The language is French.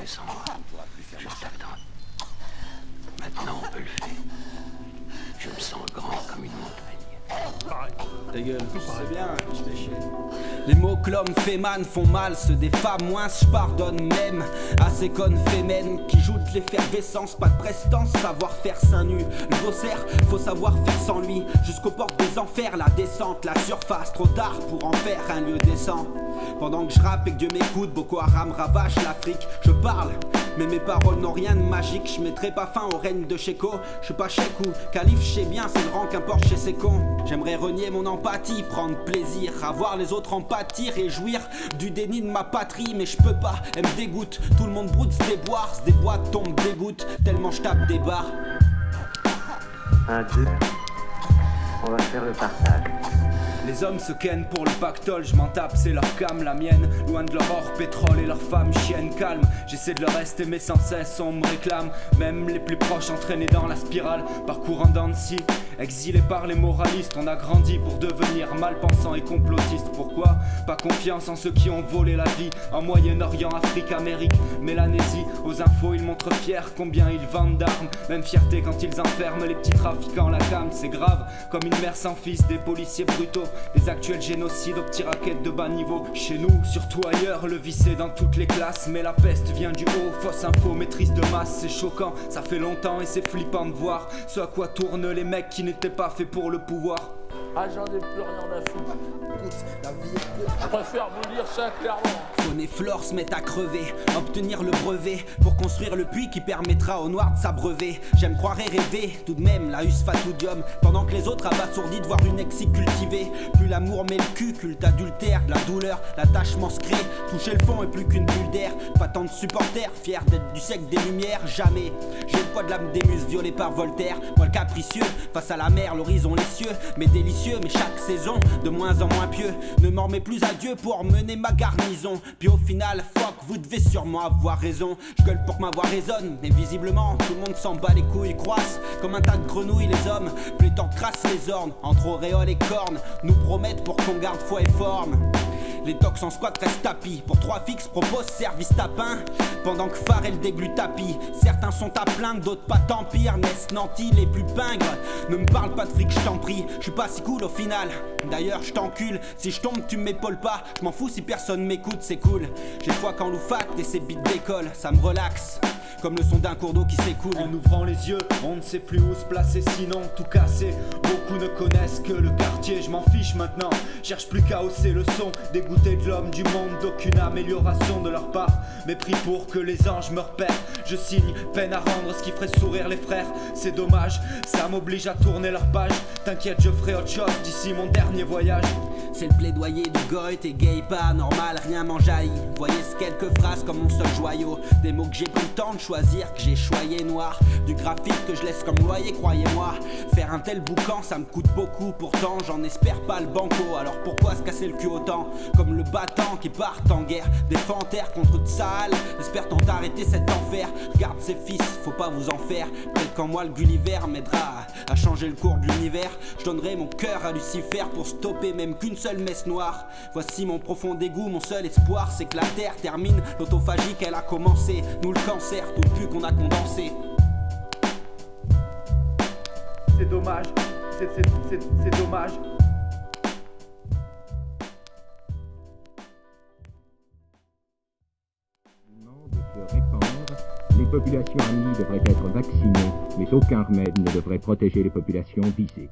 descendre. Juste à temps. Maintenant, on peut le faire. Je me sens grand comme une montagne. Ta gueule, c'est bien, je déchire. Les mots que l'homme fait man font mal, ceux des femmes moins je pardonne même à ces connes fémènes qui jouent de l'effervescence, pas de prestance, savoir faire seins nus. Le faussaire, faut savoir faire sans lui, jusqu'aux portes des enfers, la descente, la surface, trop tard pour en faire un lieu décent. Pendant que je rappe et que Dieu m'écoute, Boko Haram ravage l'Afrique, je parle. Mais mes paroles n'ont rien de magique, je mettrai pas fin au règne de Sheko. Je suis pas Sheik ou calife, je sais bien, c'est le rang qu'importe chez ces cons. J'aimerais renier mon empathie, prendre plaisir à voir les autres en pâtir et jouir du déni de ma patrie. Mais je peux pas, elle me dégoûte, tout le monde broute, se déboîte, tombe, dégoûte, tellement je tape des barres. 1, 2, on va faire le partage. Les hommes se kennent pour le pactole, je m'en tape, c'est leur cam, la mienne. Loin de leur or, pétrole et leur femme chienne calme. J'essaie de leur rester mais sans cesse on me réclame. Même les plus proches entraînés dans la spirale, parcourant dents de scie. Exilés par les moralistes, on a grandi pour devenir malpensants et complotistes. Pourquoi? Pas confiance en ceux qui ont volé la vie. En Moyen-Orient, Afrique, Amérique, Mélanésie. Aux infos ils montrent fiers combien ils vendent d'armes. Même fierté quand ils enferment les petits trafiquants, la cam c'est grave. Comme une mère sans fils, des policiers brutaux. Les actuels génocides aux petits raquettes de bas niveau. Chez nous, surtout ailleurs, le vice est dans toutes les classes. Mais la peste vient du haut, fausse info, maîtrise de masse. C'est choquant, ça fait longtemps et c'est flippant de voir ce à quoi tournent les mecs qui n'étaient pas faits pour le pouvoir. Ah, j'en ai plus rien à foutre. Je préfère vous dire ça clairement. Faune et flore se mettent à crever, obtenir le brevet pour construire le puits qui permettra aux noirs de s'abreuver. J'aime croire et rêver, tout de même la hus fatudium, pendant que les autres abasourdis de voir une exi cultivée. Plus l'amour met le cul, culte adultère, de la douleur, l'attachement se crée. Toucher le fond est plus qu'une bulle d'air, pas tant de supporters, fiers d'être du siècle des lumières, jamais. J'ai le poids de l'âme des muses violée par Voltaire, moi le capricieux, face à la mer, l'horizon les cieux, mais délicieux, mais chaque saison de moins en moins pieux. Ne m'en remets plus à Dieu pour mener ma garnison. Puis au final, fuck, vous devez sûrement avoir raison. Je gueule pour que ma voix résonne, mais visiblement tout le monde s'en bat les couilles, croissent comme un tas de grenouilles les hommes. Pléthore crasse les ornes, entre auréoles et cornes, nous promettent pour qu'on garde foi et forme. Les tox en squat restent tapis. Pour 3 fixes proposent service tapin. Pendant que phare et le déglu tapis. Certains sont à plaindre, d'autres pas tant pire. Naissent nantis les plus pingres. Ne me parle pas de fric, je t'en prie. Je suis pas si cool au final. D'ailleurs je t'encule. Si je tombe tu m'épaules pas. Je m'en fous si personne m'écoute, c'est cool. J'ai foi qu'en loufact et ses bits d'école, ça me relaxe. Comme le son d'un cours d'eau qui s'écoule. En ouvrant les yeux, on ne sait plus où se placer sinon tout casser. Beaucoup ne connaissent que le quartier, je m'en fiche maintenant. Cherche plus qu'à hausser le son, dégoûté de l'homme, du monde, d'aucune amélioration de leur part. Mépris pour que les anges me repèrent. Je signe, peine à rendre ce qui ferait sourire les frères. C'est dommage, ça m'oblige à tourner leur page. T'inquiète, je ferai autre chose d'ici mon dernier voyage. C'est le plaidoyer du goy, t'es gay, pas normal, rien m'en jaillit. Voyez ce quelques phrases comme mon seul joyau. Des mots que j'ai pris le temps de choisir, que j'ai choyé noir. Du graphite que je laisse comme loyer, croyez-moi. Faire un tel boucan, ça me coûte beaucoup. Pourtant, j'en espère pas le banco. Alors pourquoi se casser le cul autant? Comme le battant qui part en guerre. Défend terre contre de sale. J'espère tant arrêter cet enfer. Regarde ses fils, faut pas vous en faire. Peut-être qu'en moi le Gulliver m'aidera à changer le cours de l'univers. Je donnerai mon cœur à Lucifer pour stopper même qu'une seule messe noire. Voici mon profond dégoût, mon seul espoir, c'est que la terre termine l'autophagie qu'elle a commencé. Nous le cancer, tout le pu qu'on a condensé. C'est dommage, c'est dommage. De se répandre, les populations amies devraient être vaccinées, mais aucun remède ne devrait protéger les populations visées.